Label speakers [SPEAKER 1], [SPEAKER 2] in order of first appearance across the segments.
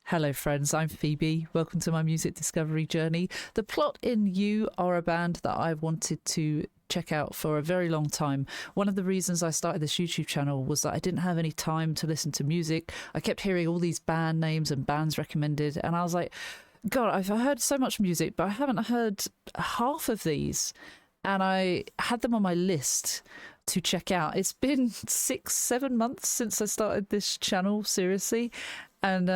[SPEAKER 1] Hello friends, I'm Phoebe. Welcome to my music discovery journey. The Plot in You are a band that I've wanted to check out for a very long time. One of the reasons I started this YouTube channel was that I didn't have any time to listen to music. I kept hearing all these band names and bands recommended, and I was like, God, I've heard so much music, but I haven't heard half of these. And I had them on my list to check out. It's been 6-7 months since I started this channel, seriously. And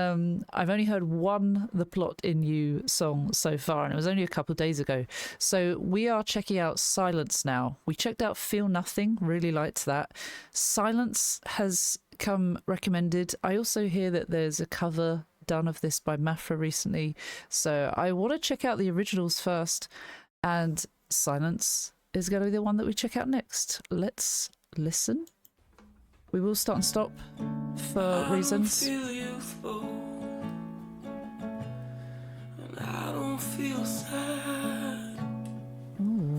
[SPEAKER 1] I've only heard one The Plot in You song so far, and it was only a couple of days ago. So we are checking out Silence now. We checked out Feel Nothing, really liked that. Silence has come recommended. I also hear that there's a cover done of this by Mafra recently. So I want to check out the originals first, and Silence is going to be the one that we check out next. Let's listen. We will start and stop for reasons.
[SPEAKER 2] I don't feel youthful, and I don't feel sad.
[SPEAKER 1] Ooh.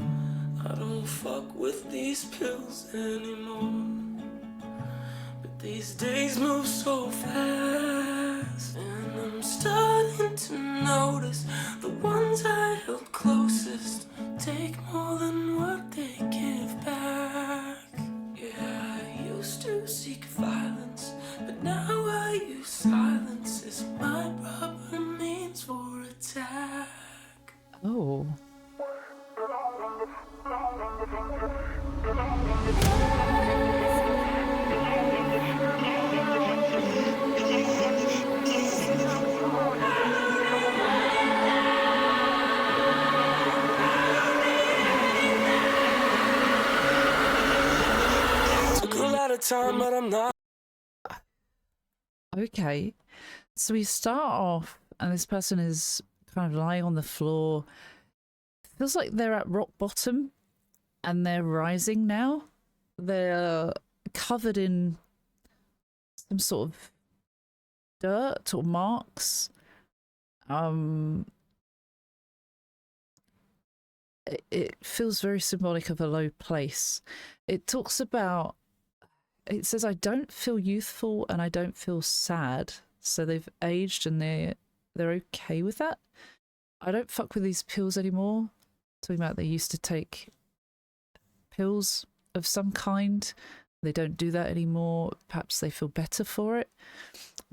[SPEAKER 2] I don't fuck with these pills anymore, but these days move so fast, and I'm starting to notice the ones I held closest take more than what they give back. Yeah, I used to seek violence, but now I use silence as my proper means for attack.
[SPEAKER 1] Oh.
[SPEAKER 2] Took a lot of time, but I'm not.
[SPEAKER 1] Okay, so we start off and this person is kind of lying on the floor. Feels like they're at rock bottom and they're rising now. They're covered in some sort of dirt or marks. It feels very symbolic of a low place. It talks about, it says, I don't feel youthful and I don't feel sad. So they've aged and they're okay with that. I don't fuck with these pills anymore. Talking about they used to take pills of some kind. They don't do that anymore. Perhaps they feel better for it.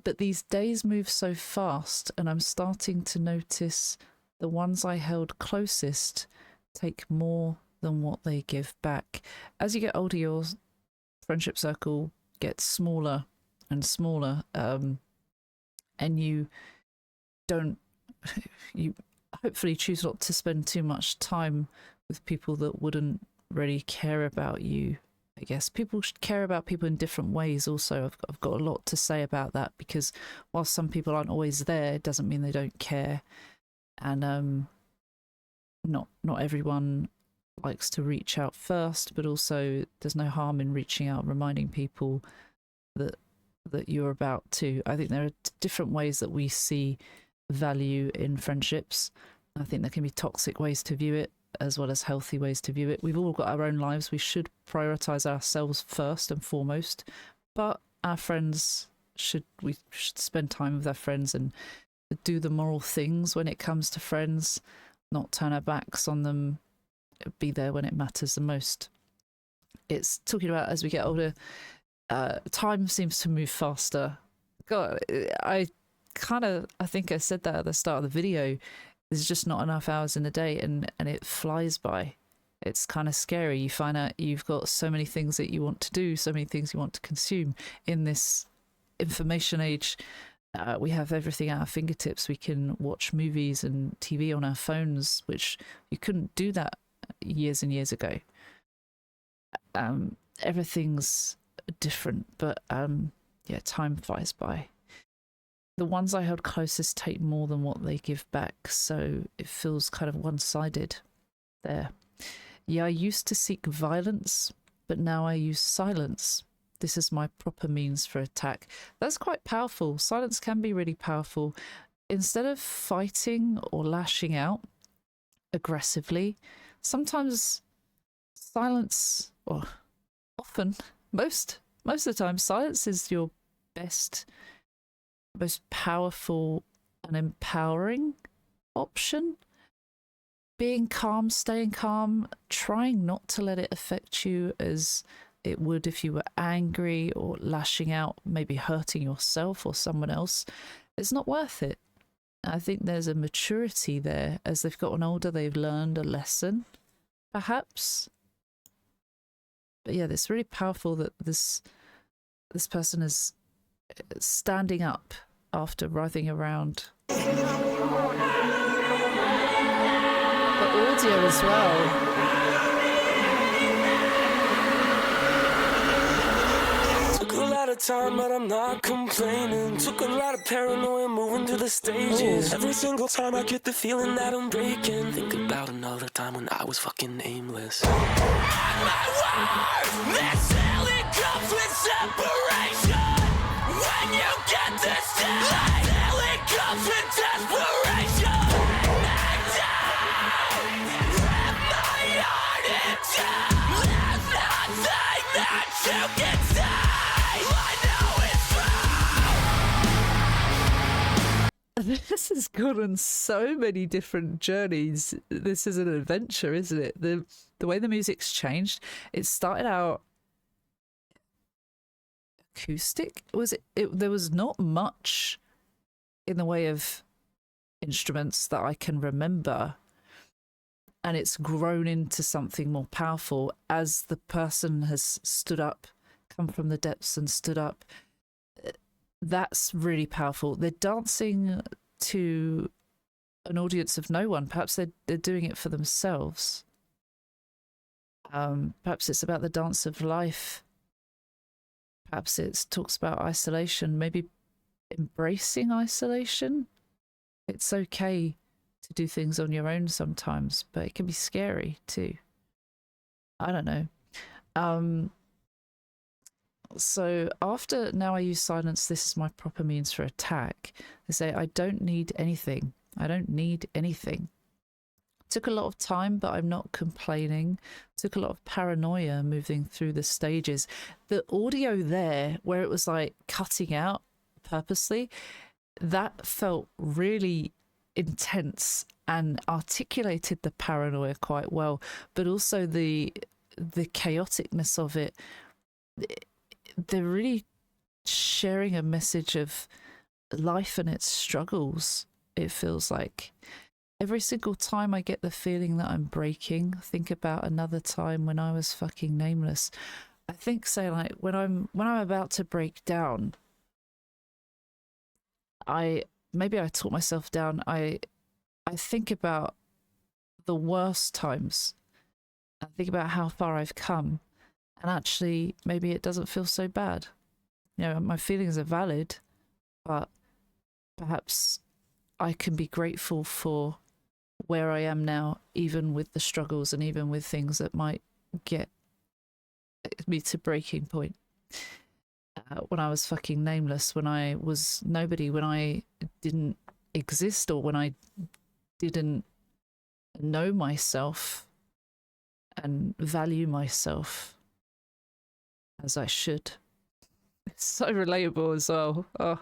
[SPEAKER 1] But these days move so fast, and I'm starting to notice the ones I held closest take more than what they give back. As you get older, your friendship circle gets smaller and smaller, and you hopefully choose not to spend too much time with people that wouldn't really care about you. I guess people should care about people in different ways also. I've got a lot to say about that, because while some people aren't always there, it doesn't mean they don't care. And not everyone likes to reach out first, but also there's no harm in reaching out, reminding people that you're about to. I think there are different ways that we see value in friendships. I think there can be toxic ways to view it as well as healthy ways to view it. We've all got our own lives. We should prioritize ourselves first and foremost, but our friends we should spend time with our friends and do the moral things when it comes to friends, not turn our backs on them, be there when it matters the most. It's talking about, as we get older, time seems to move faster. God, I think I said that at the start of the video. There's just not enough hours in the day, and it flies by. It's kind of scary. You find out you've got so many things that you want to do, so many things you want to consume. In this information age, we have everything at our fingertips. We can watch movies and TV on our phones, which you couldn't do that years and years ago. Everything's different, but yeah, time flies by. The ones I held closest take more than what they give back, so it feels kind of one-sided there. Yeah, I used to seek violence, but now I use silence. This is my proper means for attack. That's quite powerful. Silence can be really powerful. Instead of fighting or lashing out aggressively, sometimes silence, or often, most of the time, silence is your best most powerful and empowering option. Being calm, staying calm, trying not to let it affect you as it would if you were angry or lashing out, maybe hurting yourself or someone else. It's not worth it. I think there's a maturity there. As they've gotten older, they've learned a lesson, perhaps. But yeah, it's really powerful that this person is standing up after writhing around. The audio as well.
[SPEAKER 2] Took a lot of time, but I'm not complaining. Took a lot of paranoia moving through the stages. Every single time I get the feeling that I'm breaking. Think about another time when I was fucking aimless. And my word, this feeling comes with separation. When you get this feeling, feeling comes with desperation. And rip my heart in two. There's nothing that you can say.
[SPEAKER 1] This has gone on so many different journeys. This is an adventure, isn't it? The way the music's changed. It started out acoustic. There was not much in the way of instruments that I can remember, and it's grown into something more powerful as the person has stood up, come from the depths and stood up. That's really powerful. They're dancing to an audience of no one. Perhaps they're doing it for themselves. Perhaps it's about the dance of life. Perhaps it talks about isolation, maybe embracing isolation. It's okay to do things on your own sometimes, but it can be scary too. I don't know. So after now I use silence, this is my proper means for attack. They say, I don't need anything. I don't need anything. Took a lot of time, but I'm not complaining. Took a lot of paranoia moving through the stages. The audio there, where it was like cutting out purposely, that felt really intense and articulated the paranoia quite well, but also the chaoticness of it. They're really sharing a message of life and its struggles, it feels like. Every single time I get the feeling that I'm breaking, think about another time when I was fucking nameless. I think, say, like, when I'm about to break down, maybe I talk myself down. I think about the worst times. I think about how far I've come. And actually, maybe it doesn't feel so bad. You know, my feelings are valid, but perhaps I can be grateful for where I am now, even with the struggles and even with things that might get me to breaking point. When I was fucking nameless, when I was nobody, when I didn't exist, or when I didn't know myself and value myself as I should. It's so relatable as well. Oh,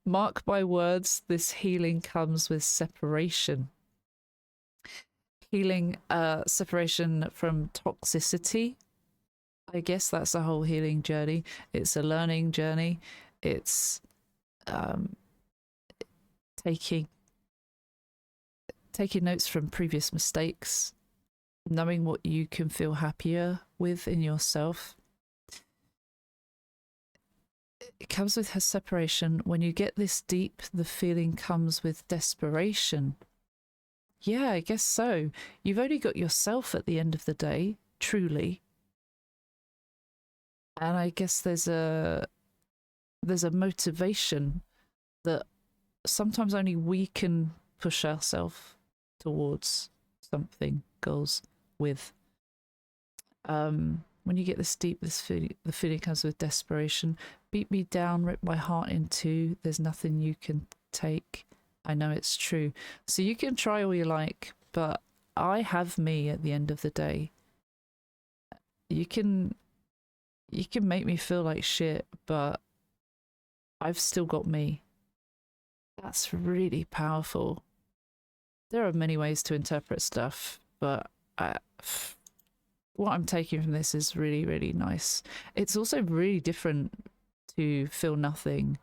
[SPEAKER 1] mark my words, this healing comes with separation. Healing, separation from toxicity. I guess that's a whole healing journey. It's a learning journey. It's taking notes from previous mistakes, knowing what you can feel happier with in yourself. It comes with her separation. When you get this deep, the feeling comes with desperation. Yeah, I guess so. You've only got yourself at the end of the day, truly. And I guess there's a motivation that sometimes only we can push ourselves towards something, goals with. When you get this deep, the feeling comes with desperation. Beat me down, rip my heart in two. There's nothing you can take. I know it's true. So you can try all you like, but I have me at the end of the day. You can make me feel like shit, but I've still got me. That's really powerful. There are many ways to interpret stuff, but what I'm taking from this is really, really nice. It's also really different to Feel Nothing.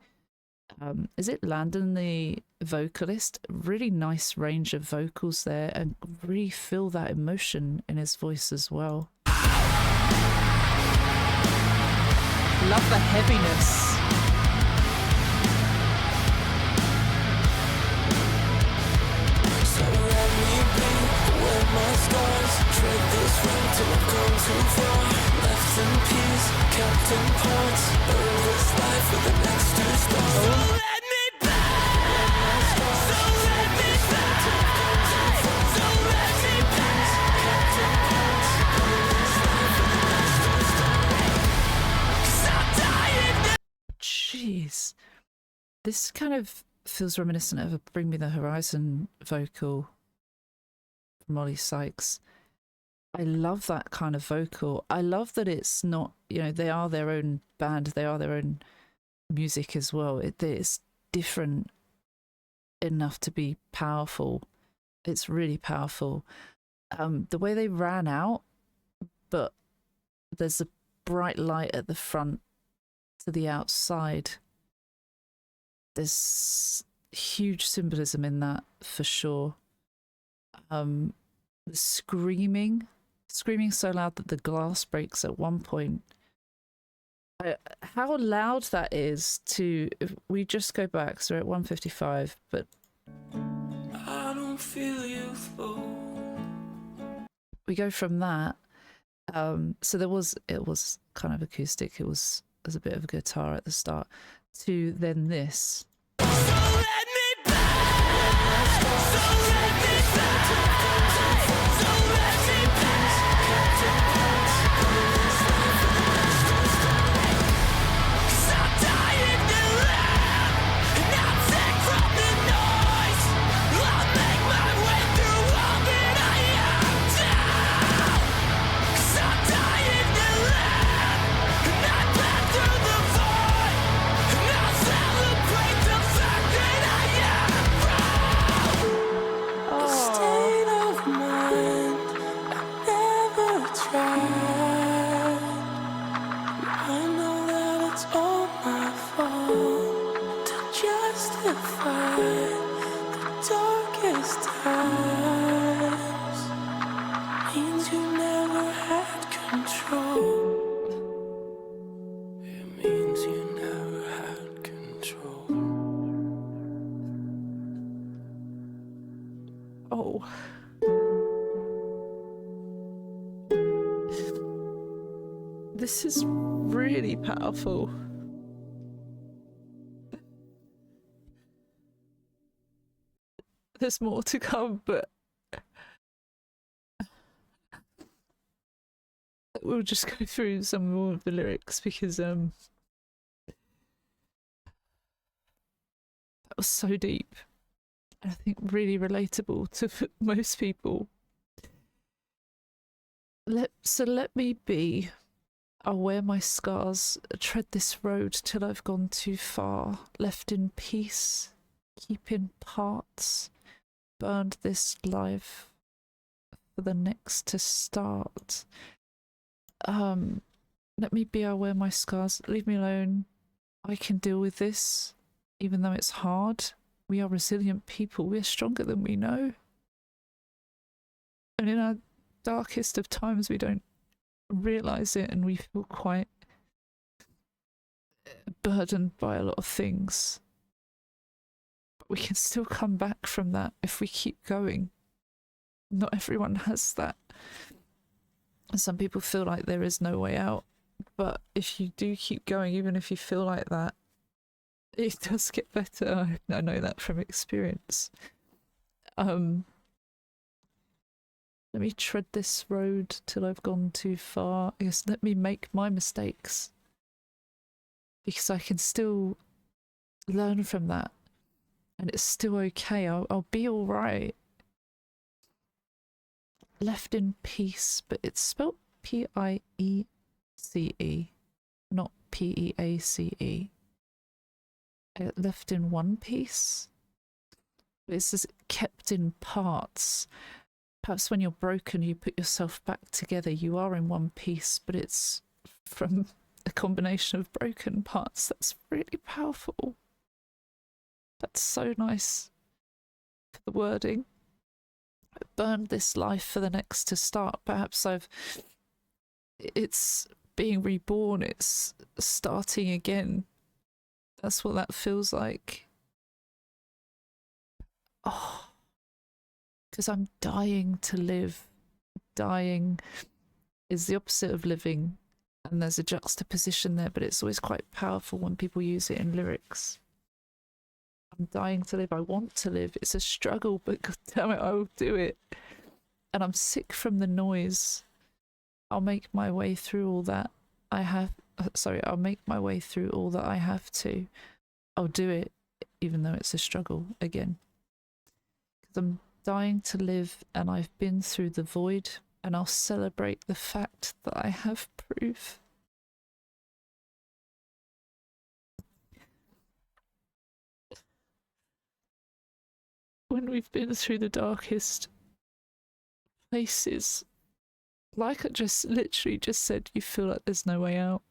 [SPEAKER 1] Is it Landon, the vocalist? Really nice range of vocals there, and really feel that emotion in his voice as well. Love the heaviness.
[SPEAKER 2] So let me be where my scars tread this road till I've come too far. Left in peace, kept in parts. Burn this life with the next two stars. So let me be. So let me be. So let me be. Kept in parts. Burn this life with the next two stars. 'Cause I'm dying now.
[SPEAKER 1] Jeez. This kind of feels reminiscent of a Bring Me the Horizon vocal from Molly Sykes. I love that kind of vocal. I love that it's not, you know, they are their own band, they are their own music as well. It's different enough to be powerful. It's really powerful. The way they ran out, but there's a bright light at the front to the outside. There's huge symbolism in that for sure. The screaming so loud that the glass breaks at one point. How loud that is to, if we just go back, so we're at 155, but
[SPEAKER 2] I don't feel youthful.
[SPEAKER 1] we go from that. So it was kind of acoustic. It was a bit of a guitar at the start, to then this.
[SPEAKER 2] So let me be. So let me be. So let me be. Cause I'm dying to live, and I'm sick from the noise. I'll make my way through all that I am now. Cause I'm dying to live, and I've been through the void, and I'll celebrate the fact that I am proud. A state of mind I never tried. I know that it's all my fault to justify the darkest times. Means you never had control. It means you never had control.
[SPEAKER 1] Oh. This is really powerful. There's more to come, but we'll just go through some more of the lyrics because that was so deep. And I think really relatable to most people. Let me be. I'll wear my scars, tread this road till I've gone too far. Left in peace, keep in parts. Burned this life for the next to start. Let me be. I'll wear my scars. Leave me alone. I can deal with this, even though it's hard. We are resilient people. We're stronger than we know. And in our darkest of times, we don't realize it, and we feel quite burdened by a lot of things. But we can still come back from that if we keep going. Not everyone has that. And some people feel like there is no way out. But if you do keep going, even if you feel like that, it does get better. I know that from experience. Let me tread this road till I've gone too far. I guess let me make my mistakes, because I can still learn from that, and it's still okay. I'll be all right. Left in peace, but it's spelled Piece, not Peace. Left in one piece. It's just kept in parts. Perhaps when you're broken, you put yourself back together. You are in one piece, but it's from a combination of broken parts. That's really powerful. That's so nice for the wording. I burned this life for the next to start. Perhaps it's being reborn. It's starting again. That's what that feels like. Oh, because I'm dying to live. Dying is the opposite of living, and there's a juxtaposition there, but it's always quite powerful when people use it in lyrics. I'm dying to live. I want to live. It's a struggle, but God damn it, I will do it. And I'm sick from the noise. I'll make my way through all that I have. Sorry, I'll make my way through all that I have to. I'll do it, even though it's a struggle again. Because I'm dying to live, and I've been through the void, and I'll celebrate the fact that I have proof. When we've been through the darkest places, like I just literally just said, you feel like there's no way out.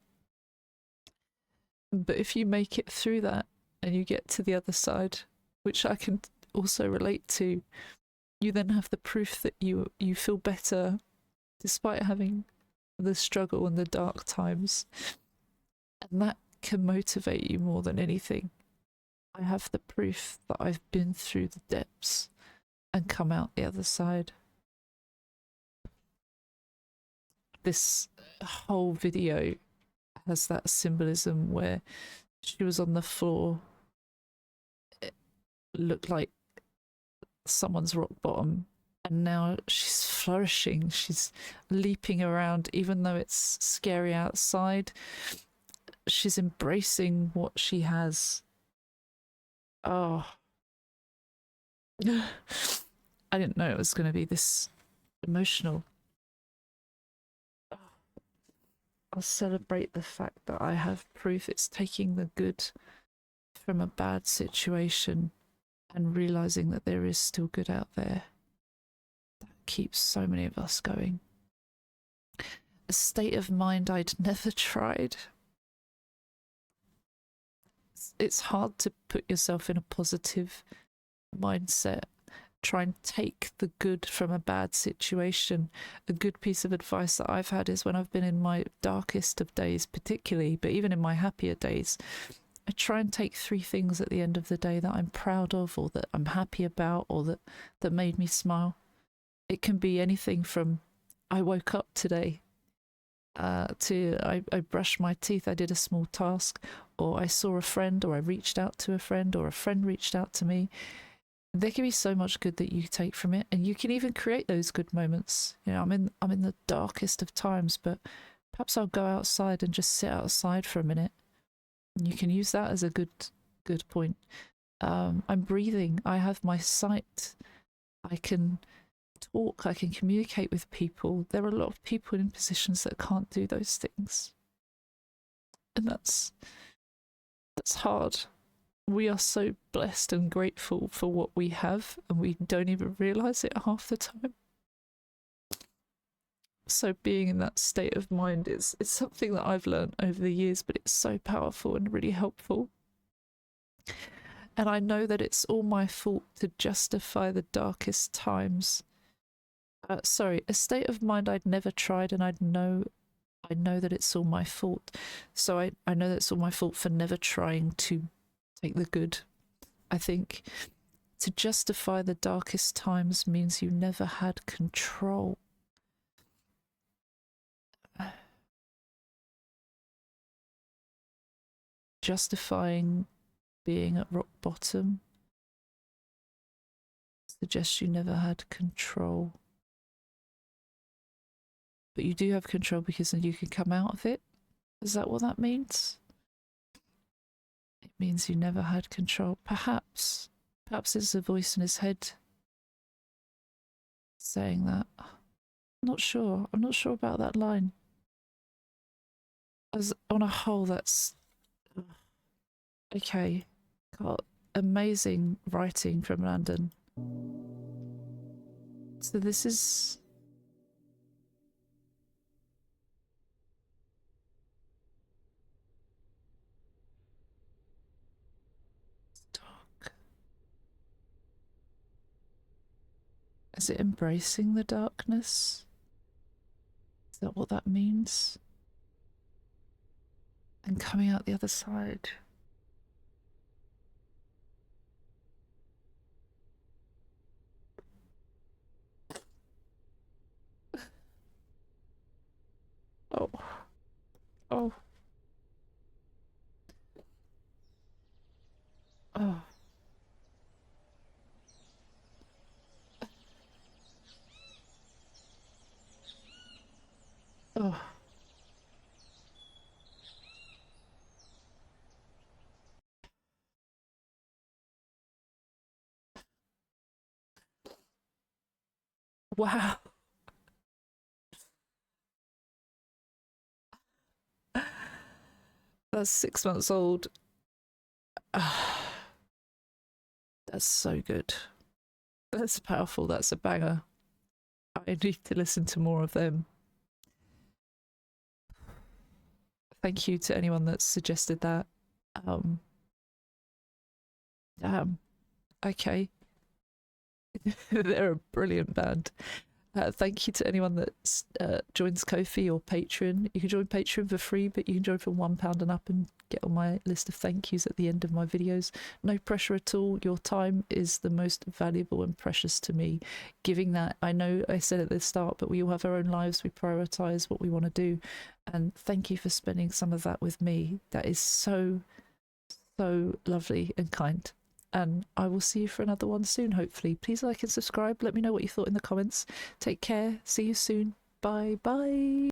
[SPEAKER 1] But if you make it through that and you get to the other side, which I can also relate to, you then have the proof that you feel better despite having the struggle and the dark times. And that can motivate you more than anything. I have the proof that I've been through the depths and come out the other side. This whole video has that symbolism where she was on the floor. It looked like someone's rock bottom, and now she's flourishing. She's leaping around, even though it's scary outside. She's embracing what she has. Oh, I didn't know it was going to be this emotional. I'll celebrate the fact that I have proof. It's taking the good from a bad situation and realizing that there is still good out there. That keeps so many of us going. A state of mind I'd never tried. It's hard to put yourself in a positive mindset. Try and take the good from a bad situation. A good piece of advice that I've had is when I've been in my darkest of days, particularly, but even in my happier days, I try and take 3 things at the end of the day that I'm proud of, or that I'm happy about, or that made me smile. It can be anything from I woke up today to I brushed my teeth, I did a small task, or I saw a friend, or I reached out to a friend, or a friend reached out to me. There can be so much good that you take from it, and you can even create those good moments. You know, I'm in the darkest of times, but perhaps I'll go outside and just sit outside for a minute. You can use that as a good point. I'm breathing. I have my sight. I can talk. I can communicate with people. There are a lot of people in positions that can't do those things, and that's hard. We are so blessed and grateful for what we have, and we don't even realize it half the time. So being in that state of mind is something that I've learned over the years, but it's so powerful and really helpful. And I know that it's all my fault to justify the darkest times. A state of mind I'd never tried, and I know that it's all my fault. So I know that it's all my fault for never trying to take the good. I think to justify the darkest times means you never had control. Justifying being at rock bottom suggests you never had control. But you do have control, because then you can come out of it. Is that what that means? It means you never had control. Perhaps it's a voice in his head saying that. I'm not sure about that line. As on a whole, that's okay. God, amazing writing from London. So this is... dark. Is it embracing the darkness? Is that what that means? And coming out the other side. Oh. Oh. Oh. Oh. Wow. That's 6 months old. That's so good. That's powerful. That's a banger. I need to listen to more of them. Thank you to anyone that suggested that. Okay. They're a brilliant band. Thank you to anyone that joins Ko-fi or Patreon. You can join Patreon for free, but you can join from £1 and up and get on my list of thank yous at the end of my videos. No pressure at all. Your time is the most valuable and precious to me. Giving that, I know I said at the start, but we all have our own lives. We prioritise what we want to do. And thank you for spending some of that with me. That is so, so lovely and kind. And I will see you for another one soon, hopefully. Please like and subscribe. Let me know what you thought in the comments. Take care. See you soon. Bye bye.